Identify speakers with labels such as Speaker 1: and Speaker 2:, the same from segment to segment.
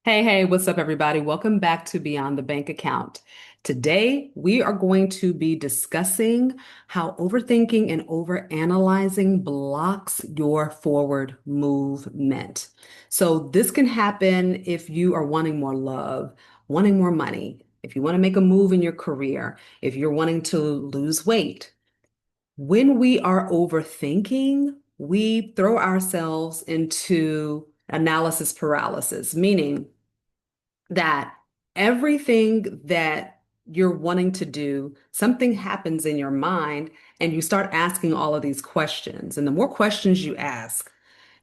Speaker 1: Hey, what's up, everybody? Welcome back to Beyond the Bank Account. Today, we are going to be discussing how overthinking and overanalyzing blocks your forward movement. So, this can happen if you are wanting more love, wanting more money, if you want to make a move in your career, if you're wanting to lose weight. When we are overthinking, we throw ourselves into analysis paralysis, meaning that everything that you're wanting to do, something happens in your mind and you start asking all of these questions. And the more questions you ask,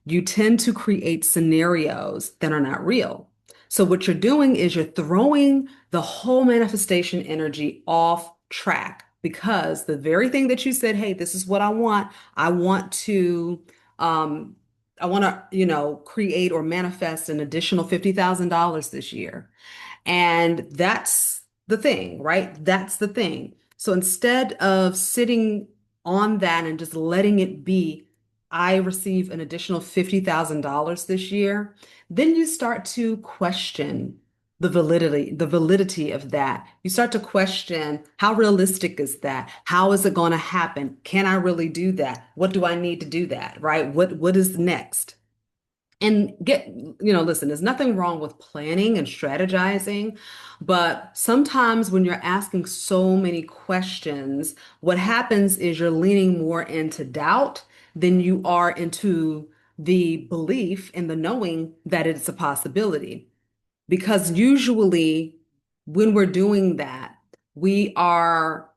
Speaker 1: you tend to create scenarios that are not real. So what you're doing is you're throwing the whole manifestation energy off track because the very thing that you said, hey, this is what I want to um I want to, create or manifest an additional $50,000 this year. And that's the thing, right? That's the thing. So instead of sitting on that and just letting it be, I receive an additional $50,000 this year, then you start to question the validity of that. You start to question, how realistic is that? How is it going to happen? Can I really do that? What do I need to do that? Right? What is next? And listen, there's nothing wrong with planning and strategizing, but sometimes when you're asking so many questions, what happens is you're leaning more into doubt than you are into the belief and the knowing that it's a possibility. Because usually when we're doing that, we are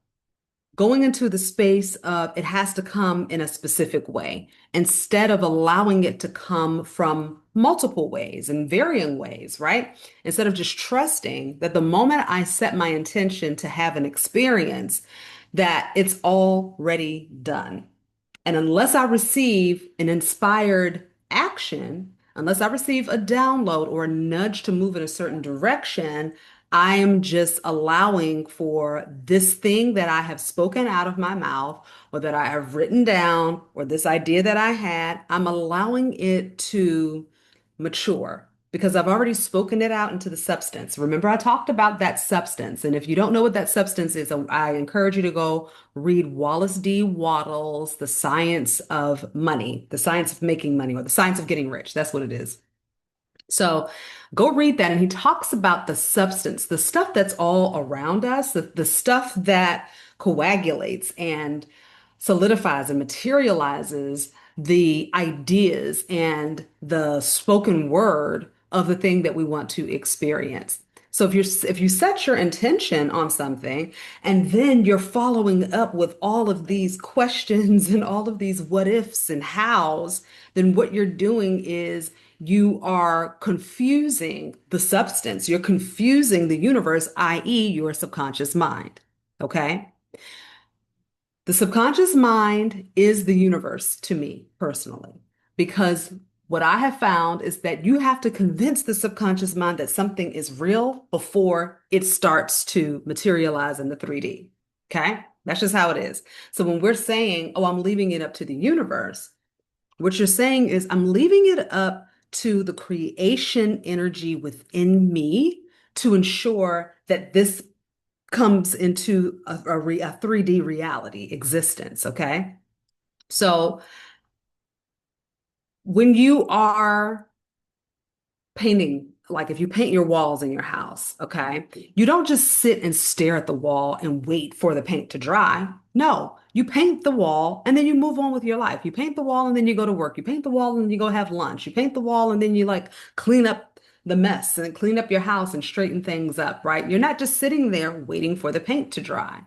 Speaker 1: going into the space of it has to come in a specific way instead of allowing it to come from multiple ways and varying ways, right? Instead of just trusting that the moment I set my intention to have an experience, that it's already done. And unless I receive an inspired action, unless I receive a download or a nudge to move in a certain direction, I am just allowing for this thing that I have spoken out of my mouth or that I have written down or this idea that I had, I'm allowing it to mature because I've already spoken it out into the substance. Remember, I talked about that substance. And if you don't know what that substance is, I encourage you to go read Wallace D. Wattles' The Science of Money, The Science of Making Money, or The Science of Getting Rich. That's what it is. So go read that. And he talks about the substance, the stuff that's all around us, the stuff that coagulates and solidifies and materializes the ideas and the spoken word of the thing that we want to experience. So if you set your intention on something and then you're following up with all of these questions and all of these what ifs and hows, then what you're doing is you are confusing the substance. You're confusing the universe, i.e., your subconscious mind. Okay? The subconscious mind is the universe to me personally, because what I have found is that you have to convince the subconscious mind that something is real before it starts to materialize in the 3D. Okay? That's just how it is. So when we're saying, oh, I'm leaving it up to the universe, what you're saying is, I'm leaving it up to the creation energy within me to ensure that this comes into a 3D reality existence. Okay. So when you are painting, like if you paint your walls in your house, okay, you don't just sit and stare at the wall and wait for the paint to dry. No, you paint the wall and then you move on with your life. You paint the wall and then you go to work. You paint the wall and you go have lunch. You paint the wall and then you like clean up the mess and clean up your house and straighten things up, right? You're not just sitting there waiting for the paint to dry.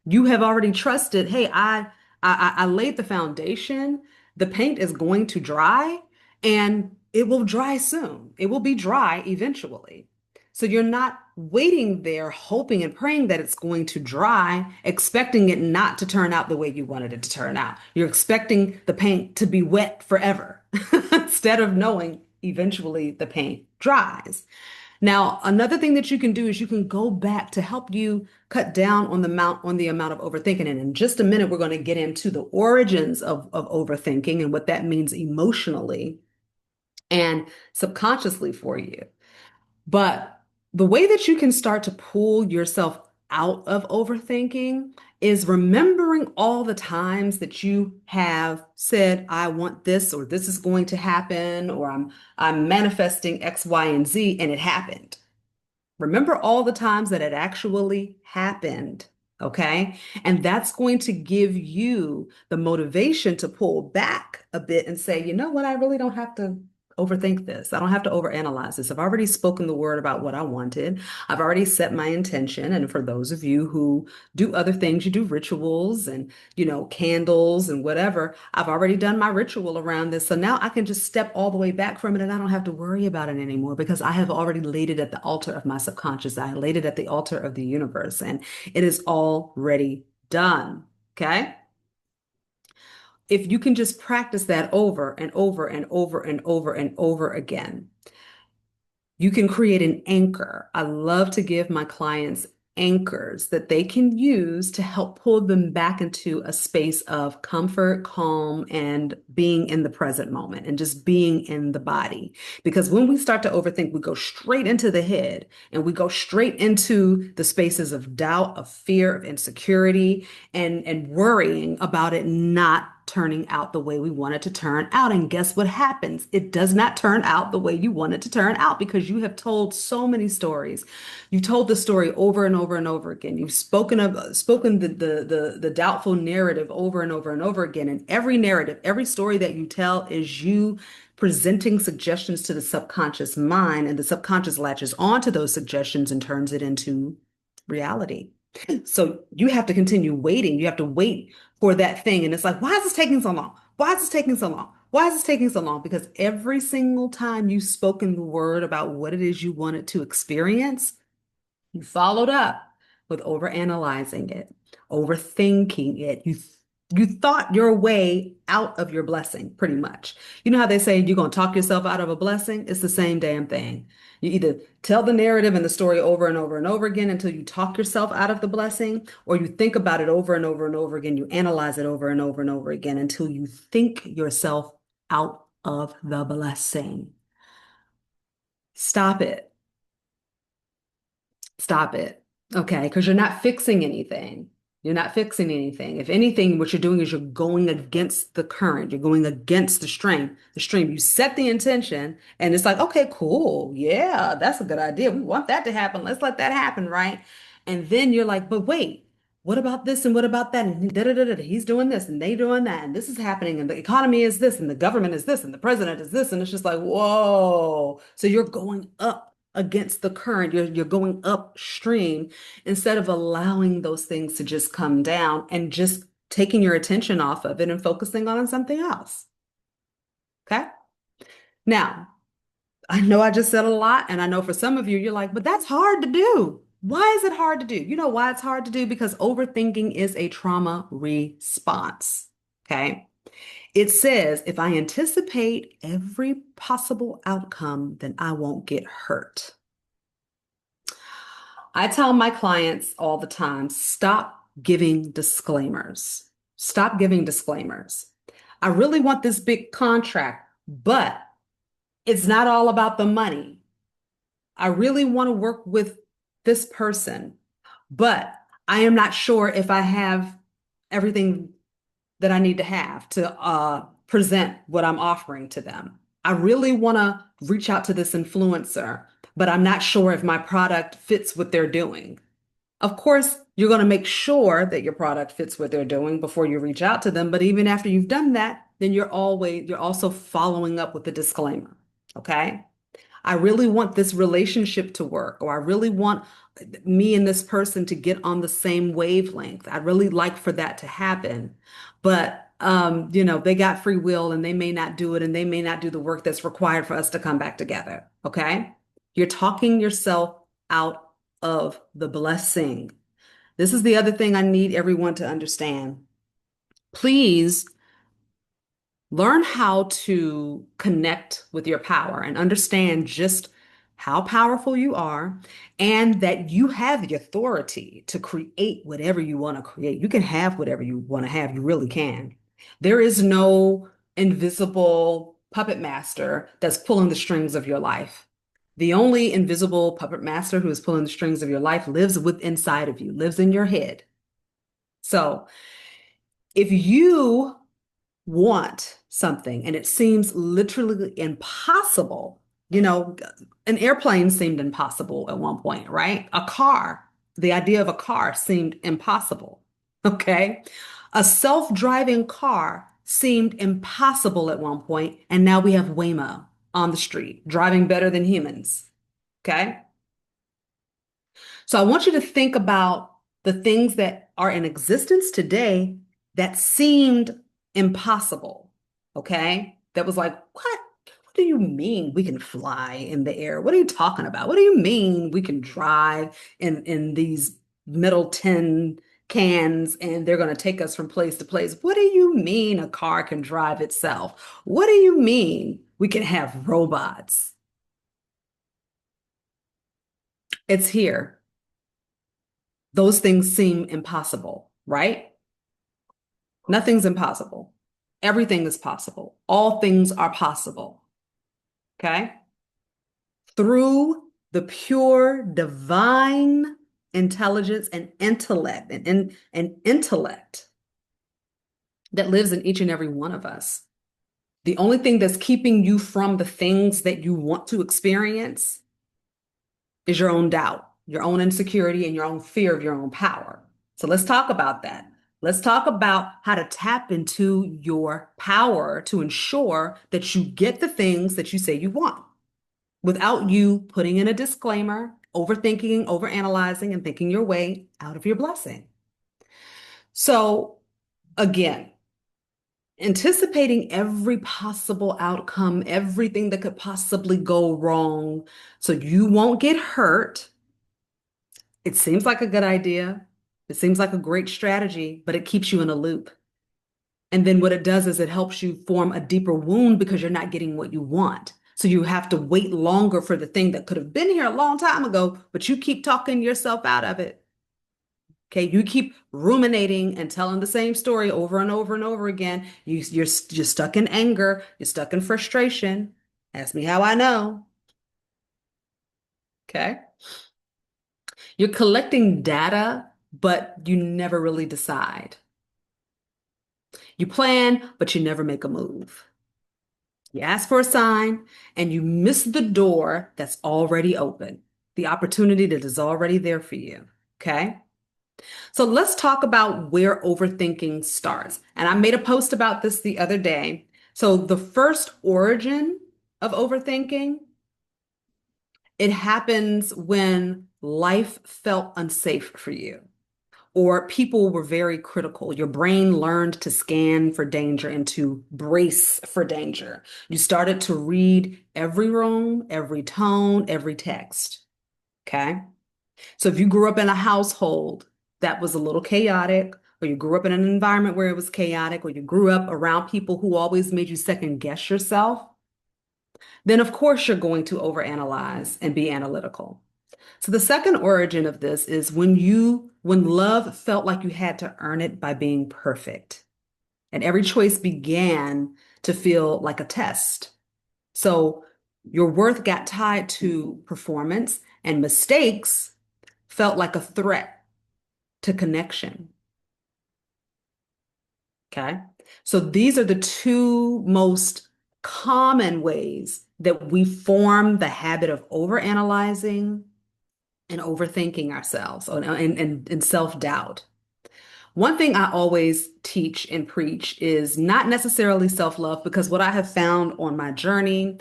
Speaker 1: You have already trusted, hey, I laid the foundation. The paint is going to dry and it will dry soon. It will be dry eventually. So you're not waiting there hoping and praying that it's going to dry, expecting it not to turn out the way you wanted it to turn out. You're expecting the paint to be wet forever instead of knowing eventually the paint dries. Now, another thing that you can do is you can go back to help you cut down on the amount of overthinking. And in just a minute, we're going to get into the origins of overthinking and what that means emotionally and subconsciously for you. But the way that you can start to pull yourself out of overthinking is remembering all the times that you have said, I want this, or this is going to happen, or I'm manifesting X, Y, and Z, and it happened. Remember all the times that it actually happened, okay? And that's going to give you the motivation to pull back a bit and say, you know what, I really don't have to overthink this. I don't have to overanalyze this. I've already spoken the word about what I wanted. I've already set my intention. And for those of you who do other things, you do rituals and, candles and whatever. I've already done my ritual around this. So now I can just step all the way back from it and I don't have to worry about it anymore because I have already laid it at the altar of my subconscious. I laid it at the altar of the universe and it is already done. Okay. If you can just practice that over and over and over and over and over again, you can create an anchor. I love to give my clients anchors that they can use to help pull them back into a space of comfort, calm, and being in the present moment and just being in the body. Because when we start to overthink, we go straight into the head and we go straight into the spaces of doubt, of fear, of insecurity, and worrying about it not turning out the way we want it to turn out. And guess what happens? It does not turn out the way you want it to turn out because you have told so many stories. You've told the story over and over and over again. You've spoken the doubtful narrative over and over and over again. And every narrative, every story that you tell is you presenting suggestions to the subconscious mind, and the subconscious latches onto those suggestions and turns it into reality. So you have to continue waiting. You have to wait for that thing. And it's like, why is this taking so long? Why is this taking so long? Why is this taking so long? Because every single time you've spoken the word about what it is you wanted to experience, you followed up with overanalyzing it, overthinking it. You thought your way out of your blessing, pretty much. You know how they say you're going to talk yourself out of a blessing? It's the same damn thing. You either tell the narrative and the story over and over and over again until you talk yourself out of the blessing, or you think about it over and over and over again. You analyze it over and over and over again until you think yourself out of the blessing. Stop it. Stop it. Okay, because you're not fixing anything. You're not fixing anything. If anything, what you're doing is you're going against the current. You're going against the stream. The stream. You set the intention, and it's like, okay, cool. Yeah, that's a good idea. We want that to happen. Let's let that happen, right? And then you're like, but wait, what about this and what about that? And da da da da. He's doing this and they doing that, and this is happening, and the economy is this, and the government is this, and the president is this, and it's just like, whoa. So you're going up against the current. You're going upstream instead of allowing those things to just come down and just taking your attention off of it and focusing on something else. Okay. Now, I know I just said a lot, and I know for some of you, you're like, but that's hard to do. Why is it hard to do? You know why it's hard to do? Because overthinking is a trauma response. Okay. It says, if I anticipate every possible outcome, then I won't get hurt. I tell my clients all the time, stop giving disclaimers. Stop giving disclaimers. I really want this big contract, but it's not all about the money. I really want to work with this person, but I am not sure if I have everything that I need to have to present what I'm offering to them. I really want to reach out to this influencer, but I'm not sure if my product fits what they're doing. Of course, you're going to make sure that your product fits what they're doing before you reach out to them. But even after you've done that, then you're also following up with a disclaimer. Okay. I really want this relationship to work, or I really want me and this person to get on the same wavelength. I'd really like for that to happen. But they got free will and they may not do it and they may not do the work that's required for us to come back together. Okay? You're talking yourself out of the blessing. This is the other thing I need everyone to understand. Please learn how to connect with your power and understand just how powerful you are and that you have the authority to create whatever you want to create. You can have whatever you want to have. You really can. There is no invisible puppet master that's pulling the strings of your life. The only invisible puppet master who is pulling the strings of your life lives with inside of you, lives in your head. So if you want something and it seems literally impossible, you know, an airplane seemed impossible at one point, right? A car, the idea of a car seemed impossible. Okay. A self-driving car seemed impossible at one point, and now we have Waymo on the street driving better than humans. Okay. So I want you to think about the things that are in existence today that seemed impossible. Okay? That was like, what? What do you mean we can fly in the air? What are you talking about? What do you mean we can drive in these metal tin cans and they're going to take us from place to place? What do you mean a car can drive itself? What do you mean we can have robots? It's here. Those things seem impossible, right? Nothing's impossible. Everything is possible. All things are possible. Okay? Through the pure divine intelligence and intellect and intellect that lives in each and every one of us. The only thing that's keeping you from the things that you want to experience is your own doubt, your own insecurity, and your own fear of your own power. So let's talk about that. Let's talk about how to tap into your power to ensure that you get the things that you say you want without you putting in a disclaimer, overthinking, overanalyzing, and thinking your way out of your blessing. So, again, anticipating every possible outcome, everything that could possibly go wrong, so you won't get hurt. It seems like a good idea. It seems like a great strategy, but it keeps you in a loop. And then what it does is it helps you form a deeper wound because you're not getting what you want. So you have to wait longer for the thing that could have been here a long time ago, but you keep talking yourself out of it. Okay, you keep ruminating and telling the same story over and over and over again. You're stuck in anger. You're stuck in frustration. Ask me how I know. Okay. You're collecting data, but you never really decide. You plan, but you never make a move. You ask for a sign and you miss the door that's already open, the opportunity that is already there for you. Okay. So let's talk about where overthinking starts. And I made a post about this the other day. So the first origin of overthinking, it happens when life felt unsafe for you, or people were very critical. Your brain learned to scan for danger and to brace for danger. You started to read every room, every tone, every text. Okay. So if you grew up in a household that was a little chaotic, or you grew up in an environment where it was chaotic, or you grew up around people who always made you second guess yourself, then of course you're going to overanalyze and be analytical. So the second origin of this is when love felt like you had to earn it by being perfect, and every choice began to feel like a test. So your worth got tied to performance, and mistakes felt like a threat to connection. Okay. So these are the two most common ways that we form the habit of overanalyzing and overthinking ourselves and self-doubt. One thing I always teach and preach is not necessarily self-love, because what I have found on my journey,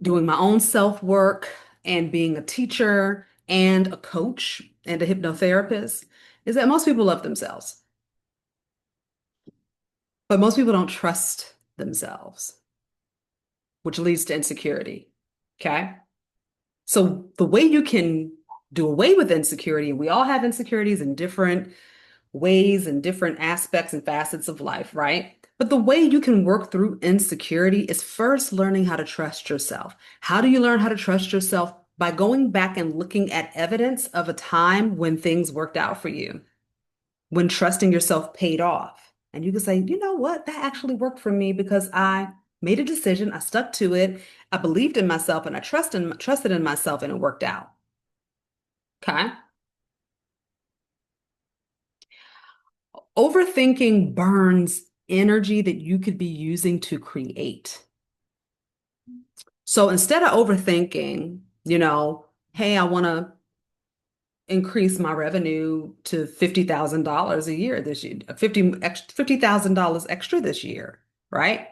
Speaker 1: doing my own self-work and being a teacher and a coach and a hypnotherapist, is that most people love themselves, but most people don't trust themselves, which leads to insecurity. Okay. So the way you can do away with insecurity, and we all have insecurities in different ways and different aspects and facets of life, right? But the way you can work through insecurity is first learning how to trust yourself. How do you learn how to trust yourself? By going back and looking at evidence of a time when things worked out for you, when trusting yourself paid off. And you can say, you know what, that actually worked for me because I Made a decision, I stuck to it, I believed in myself, and I trusted in myself, and it worked out. Okay. Overthinking burns energy that you could be using to create. So instead of overthinking, hey, I want to increase my revenue to $50,000 a year this year, $50,000 extra this year, right?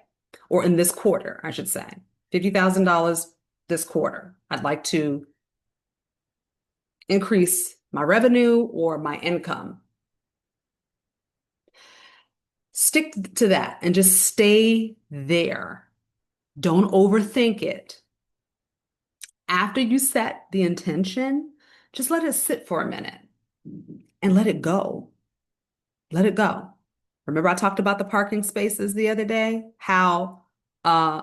Speaker 1: Or in this quarter, I should say. $50,000 this quarter. I'd like to increase my revenue or my income. Stick to that and just stay there. Don't overthink it. After you set the intention, just let it sit for a minute and let it go. Let it go. Remember I talked about the parking spaces the other day? How uh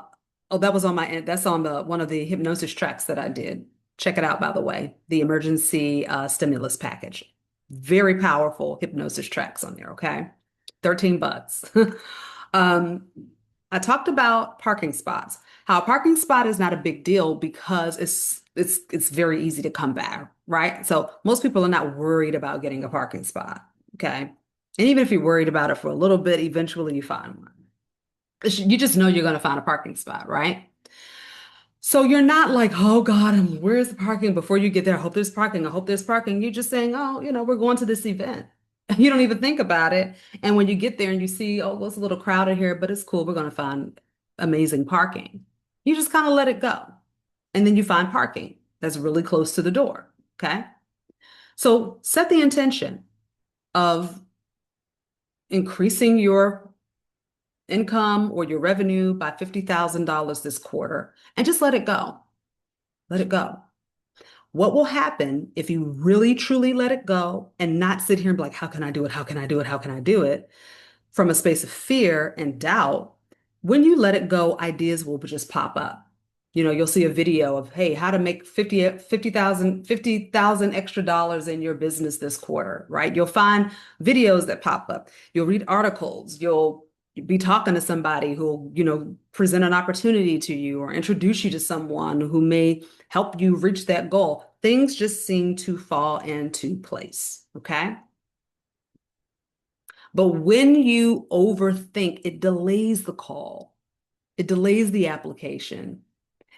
Speaker 1: oh, that was on my end. That's on the one of the hypnosis tracks that I did. Check it out, by the way, the emergency stimulus package. Very powerful hypnosis tracks on there, okay? 13 bucks. Um, I talked about parking spots. How a parking spot is not a big deal because it's very easy to come by, right? So most people are not worried about getting a parking spot, okay? And even if you're worried about it for a little bit, eventually you find one. You just know you're going to find a parking spot, right? So you're not like, oh God, where's the parking? Before you get there, I hope there's parking. I hope there's parking. You're just saying, oh, we're going to this event. You don't even think about it. And when you get there and you see, oh, well, it's a little crowded here, but it's cool. We're going to find amazing parking. You just kind of let it go. And then you find parking that's really close to the door. Okay. So set the intention of increasing your income or your revenue by $50,000 this quarter and just let it go. Let it go. What will happen if you really truly let it go and not sit here and be like, how can I do it? How can I do it? How can I do it? From a space of fear and doubt, when you let it go, ideas will just pop up. You'll see a video of, hey, how to make 50,000 extra dollars in your business this quarter, right? You'll find videos that pop up. You'll read articles. You'll be talking to somebody who'll, present an opportunity to you or introduce you to someone who may help you reach that goal. Things just seem to fall into place, okay? But when you overthink, it delays the call. It delays the application.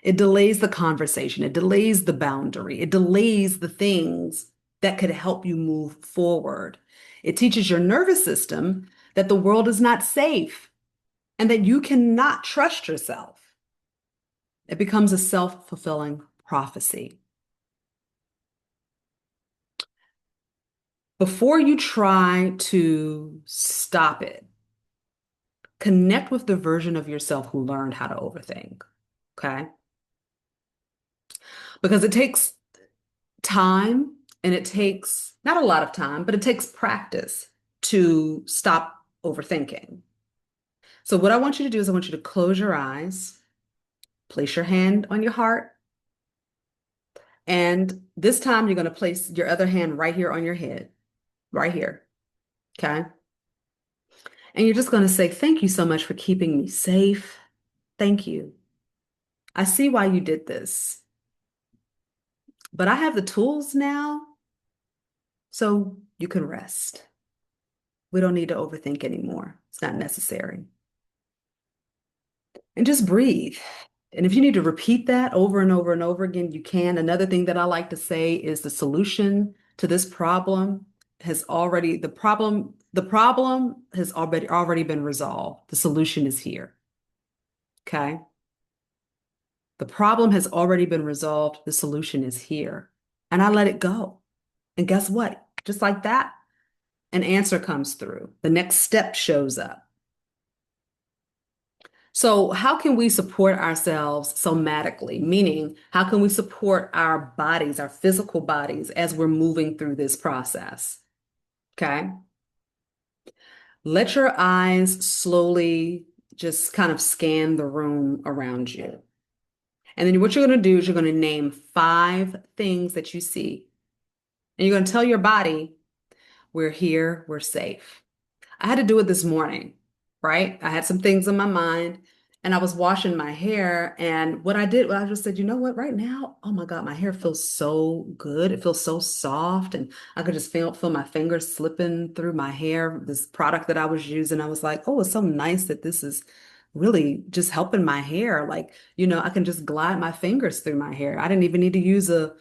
Speaker 1: It delays the conversation. It delays the boundary. It delays the things that could help you move forward. It teaches your nervous system that the world is not safe and that you cannot trust yourself. It becomes a self-fulfilling prophecy. Before you try to stop it, connect with the version of yourself who learned how to overthink, okay? Because it takes time and it takes not a lot of time, but it takes practice to stop overthinking. So what I want you to do is I want you to close your eyes, place your hand on your heart, and this time you're going to place your other hand right here on your head, right here, okay? And you're just going to say, thank you so much for keeping me safe. Thank you. I see why you did this, but I have the tools now so you can rest. We don't need to overthink anymore. It's not necessary. And just breathe. And if you need to repeat that over and over and over again, you can. Another thing that I like to say is the solution to this problem the problem has already been resolved. The solution is here. Okay? The problem has already been resolved. The solution is here. And I let it go. And guess what? Just like that, an answer comes through. The next step shows up. So, how can we support ourselves somatically? Meaning, how can we support our bodies, our physical bodies, as we're moving through this process? Okay. Let your eyes slowly just kind of scan the room around you. And then what you're going to do is you're going to name 5 things that you see. And you're going to tell your body, we're here, we're safe. I had to do it this morning, right? I had some things in my mind And I was washing my hair, and what I did, I just said, you know what, right now, oh my God, my hair feels so good. It feels so soft, and I could just feel my fingers slipping through my hair. This product that I was using, I was like, oh, it's so nice that this is really just helping my hair. Like, I can just glide my fingers through my hair. I didn't even need to use a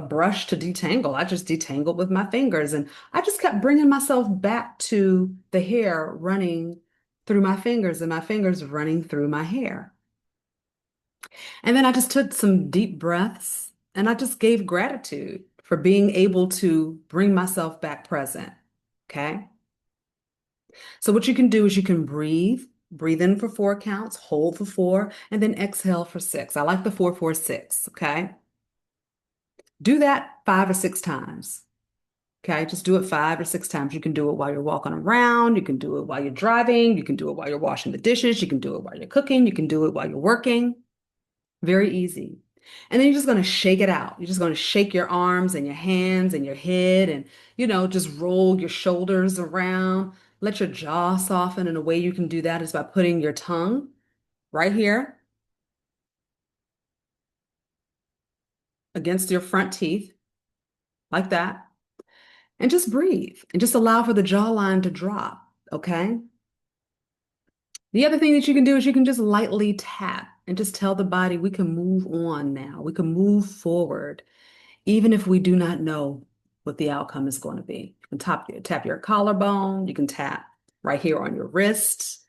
Speaker 1: brush to detangle. I just detangled with my fingers, and I just kept bringing myself back to the hair running through my fingers and my fingers running through my hair. And then I just took some deep breaths and I just gave gratitude for being able to bring myself back present. Okay. So what you can do is you can breathe, breathe in for 4 counts, hold for 4, and then exhale for 6. I like the 4, 4, 6. Okay. Do that 5 or 6 times. Okay, just do it 5 or 6 times. You can do it while you're walking around. You can do it while you're driving. You can do it while you're washing the dishes. You can do it while you're cooking. You can do it while you're working. Very easy. And then you're just going to shake it out. You're just going to shake your arms and your hands and your head and, just roll your shoulders around. Let your jaw soften. And a way you can do that is by putting your tongue right here against your front teeth, like that. And just breathe and just allow for the jawline to drop. Okay. The other thing that you can do is you can just lightly tap and just tell the body we can move on now. We can move forward, even if we do not know what the outcome is going to be. You can tap your collarbone. You can tap right here on your wrists.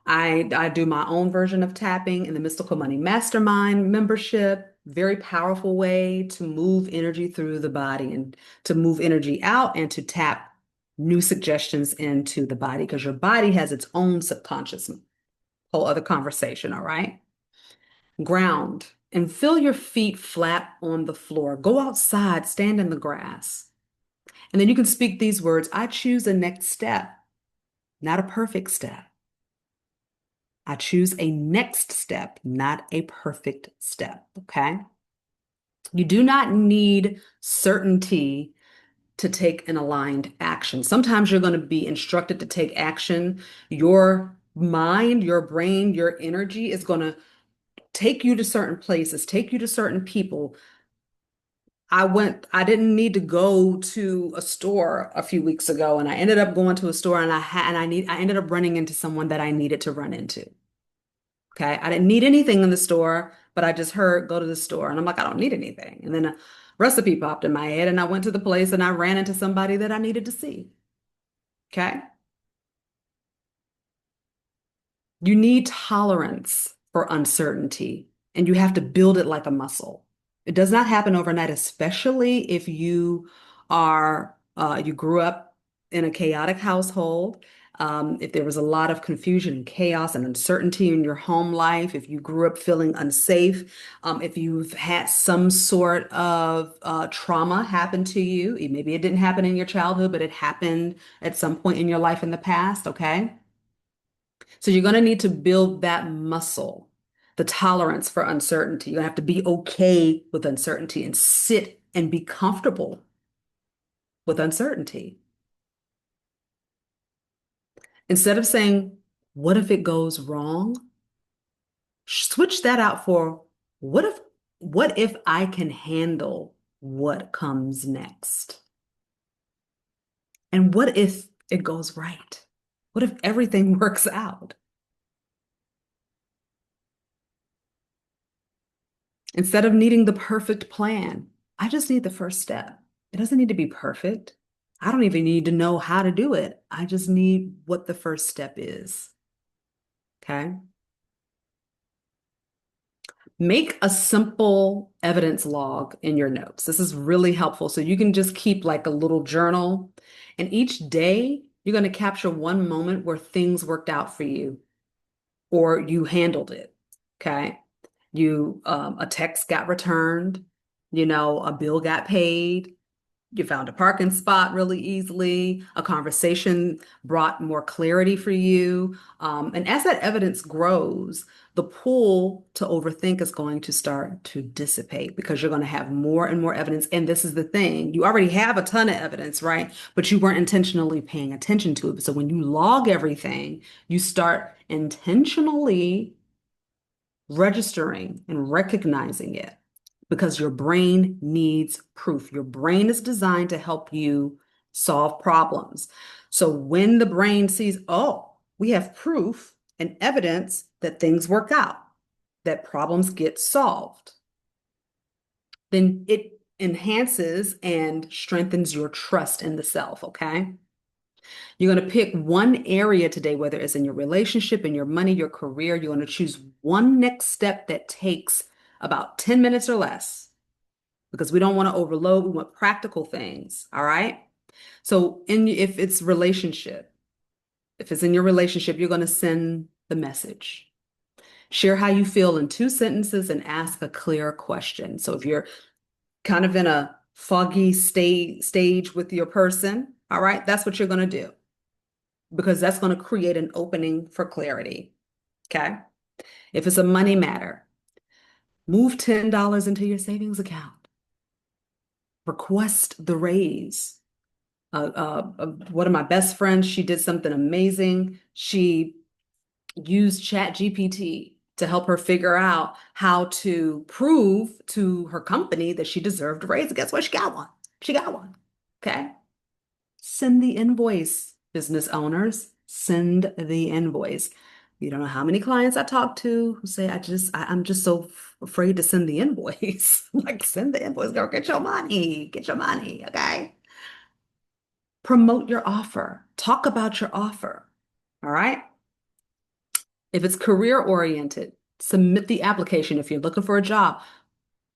Speaker 1: I do my own version of tapping in the Mystical Money Mastermind membership. Very powerful way to move energy through the body and to move energy out and to tap new suggestions into the body because your body has its own subconscious. Whole other conversation, all right? Ground and feel your feet flat on the floor. Go outside, stand in the grass. And then you can speak these words. I choose a next step, not a perfect step. I choose a next step, not a perfect step. Okay. You do not need certainty to take an aligned action. Sometimes you're going to be instructed to take action. Your mind, your brain, your energy is going to take you to certain places, take you to certain people. I didn't need to go to a store a few weeks ago, and I ended up going to a store and I ended up running into someone that I needed to run into. Okay. I didn't need anything in the store, but I just heard go to the store. And I'm like, I don't need anything. And then a recipe popped in my head and I went to the place and I ran into somebody that I needed to see. Okay. You need tolerance for uncertainty and you have to build it like a muscle. It does not happen overnight, especially if you grew up in a chaotic household. If there was a lot of confusion and chaos and uncertainty in your home life, if you grew up feeling unsafe, if you've had some sort of trauma happen to you, maybe it didn't happen in your childhood, but it happened at some point in your life in the past, okay? So you're going to need to build that muscle, the tolerance for uncertainty. You're going to have to be okay with uncertainty and sit and be comfortable with uncertainty. Instead of saying, what if it goes wrong? Switch that out for what if what if I can handle what comes next? And what if it goes right? What if everything works out? Instead of needing the perfect plan, I just need the first step. It doesn't need to be perfect. I don't even need to know how to do it. I just need what the first step is. Okay. Make a simple evidence log in your notes. This is really helpful. So you can just keep like a little journal, and each day you're going to capture one moment where things worked out for you or you handled it. Okay. A text got returned, a bill got paid, you found a parking spot really easily, a conversation brought more clarity for you. And as that evidence grows, the pull to overthink is going to start to dissipate because you're going to have more and more evidence. And this is the thing, you already have a ton of evidence, right? But you weren't intentionally paying attention to it. So when you log everything, you start intentionally registering and recognizing it because your brain needs proof. Your brain is designed to help you solve problems. So when the brain sees, oh, we have proof and evidence that things work out, that problems get solved, then it enhances and strengthens your trust in the self, okay? You're going to pick one area today, whether it's in your relationship, in your money, your career. You're going to choose one next step that takes about 10 minutes or less because we don't want to overload. We want practical things. All right. So if it's relationship, if it's in your relationship, you're going to send the message. Share how you feel in 2 sentences and ask a clear question. So if you're kind of in a foggy stage with your person, all right, that's what you're going to do because that's going to create an opening for clarity. Okay. If it's a money matter, move $10 into your savings account. Request the raise. One of my best friends, she did something amazing. She used Chat GPT to help her figure out how to prove to her company that she deserved a raise. And guess what? She got one. She got one. Okay. Send the invoice, business owners. Send the invoice. You don't know how many clients I talk to who say, I'm just so afraid to send the invoice. Like, send the invoice, girl, get your money, okay? Promote your offer. Talk about your offer. All right. If it's career oriented, submit the application. If you're looking for a job,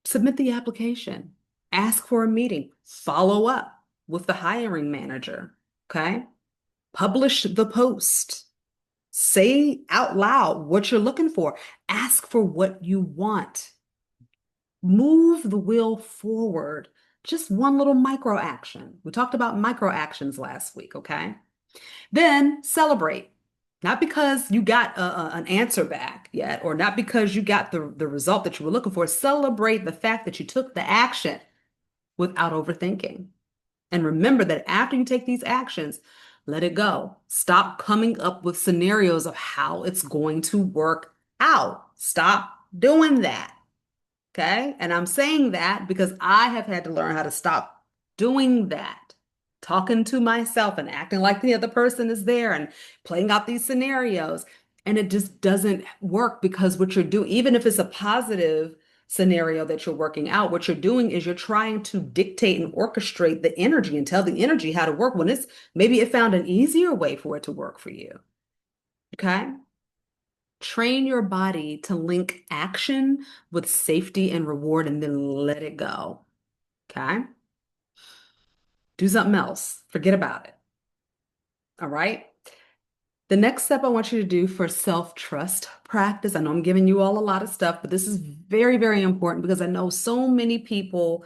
Speaker 1: submit the application. Ask for a meeting. Follow up with the hiring manager. Okay. Publish the post. Say out loud what you're looking for. Ask for what you want. Move the wheel forward. Just one little micro action. We talked about micro actions last week, okay? Then celebrate. Not because you got an answer back yet, or not because you got the result that you were looking for. Celebrate the fact that you took the action without overthinking. And remember that after you take these actions, let it go. Stop coming up with scenarios of how it's going to work out. Stop doing that. Okay. And I'm saying that because I have had to learn how to stop doing that, talking to myself and acting like the other person is there and playing out these scenarios. And it just doesn't work because what you're doing, even if it's a positive scenario that you're working out, what you're doing is you're trying to dictate and orchestrate the energy and tell the energy how to work when it's maybe it found an easier way for it to work for you. Okay. Train your body to link action with safety and reward and then let it go. Okay. Do something else. Forget about it. All right. The next step I want you to do for self-trust practice, I know I'm giving you all a lot of stuff, but this is very, very important because I know so many people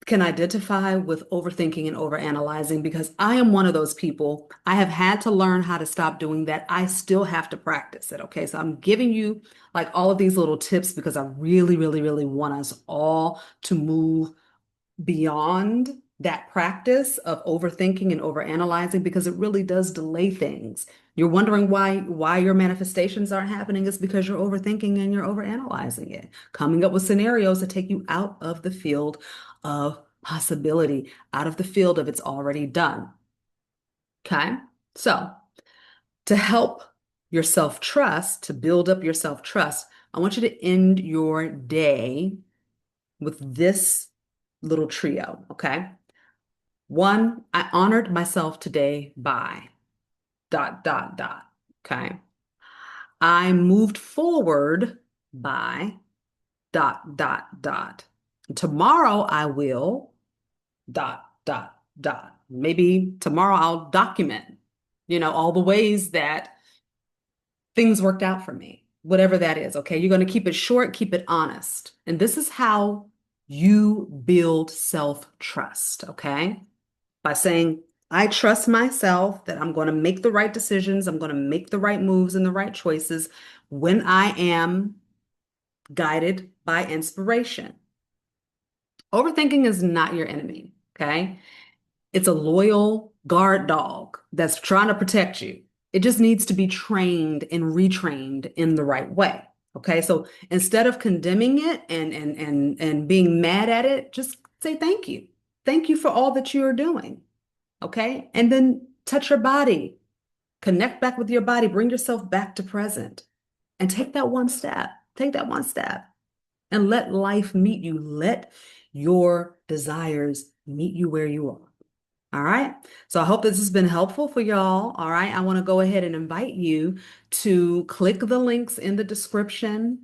Speaker 1: can identify with overthinking and overanalyzing because I am one of those people. I have had to learn how to stop doing that. I still have to practice it. Okay. So I'm giving you like all of these little tips because I really, really, really want us all to move beyond that practice of overthinking and overanalyzing because it really does delay things. You're wondering why your manifestations aren't happening is because you're overthinking and you're overanalyzing it, coming up with scenarios that take you out of the field of possibility, out of the field of it's already done. Okay? So, to help your self-trust, to build up your self-trust, I want you to end your day with this little trio, okay? One, I honored myself today by dot, dot, dot, okay? I moved forward by dot, dot, dot. Tomorrow I will dot, dot, dot. Maybe tomorrow I'll document, all the ways that things worked out for me, whatever that is, okay? You're going to keep it short, keep it honest. And this is how you build self-trust, okay? By saying, I trust myself that I'm going to make the right decisions, I'm going to make the right moves and the right choices when I am guided by inspiration. Overthinking is not your enemy, okay? It's a loyal guard dog that's trying to protect you. It just needs to be trained and retrained in the right way, Okay, so instead of condemning it and being mad at it, just say thank you. Thank you for all that you are doing. Okay, and then touch your body, connect back with your body, bring yourself back to present, and take that one step. Take that one step and let life meet you. Let your desires meet you where you are. All right. So I hope this has been helpful for y'all. All right. I want to go ahead and invite you to click the links in the description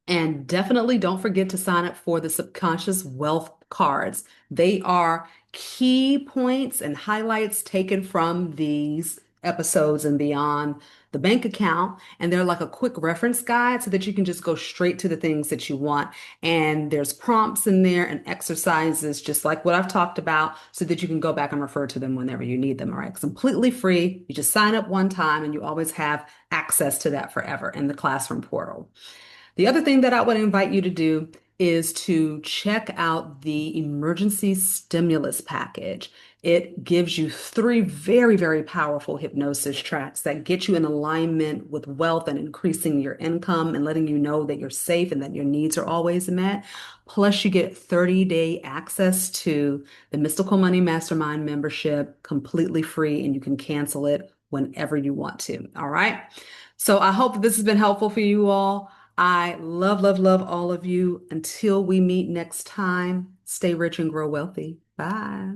Speaker 1: and definitely don't forget to sign up for the subconscious wealth cards. They are key points and highlights taken from these episodes and beyond the bank account. And they're like a quick reference guide so that you can just go straight to the things that you want. And there's prompts in there and exercises, just like what I've talked about, so that you can go back and refer to them whenever you need them. All right. It's completely free. You just sign up one time and you always have access to that forever in the classroom portal. The other thing that I would invite you to do is to check out the emergency stimulus package. It gives you three very, very powerful hypnosis tracks that get you in alignment with wealth and increasing your income and letting you know that you're safe and that your needs are always met. Plus, you get 30-day access to the Mystical Money Mastermind membership completely free, and you can cancel it whenever you want to. All right. So I hope that this has been helpful for you all. I love, love, love all of you. Until we meet next time, stay rich and grow wealthy. Bye.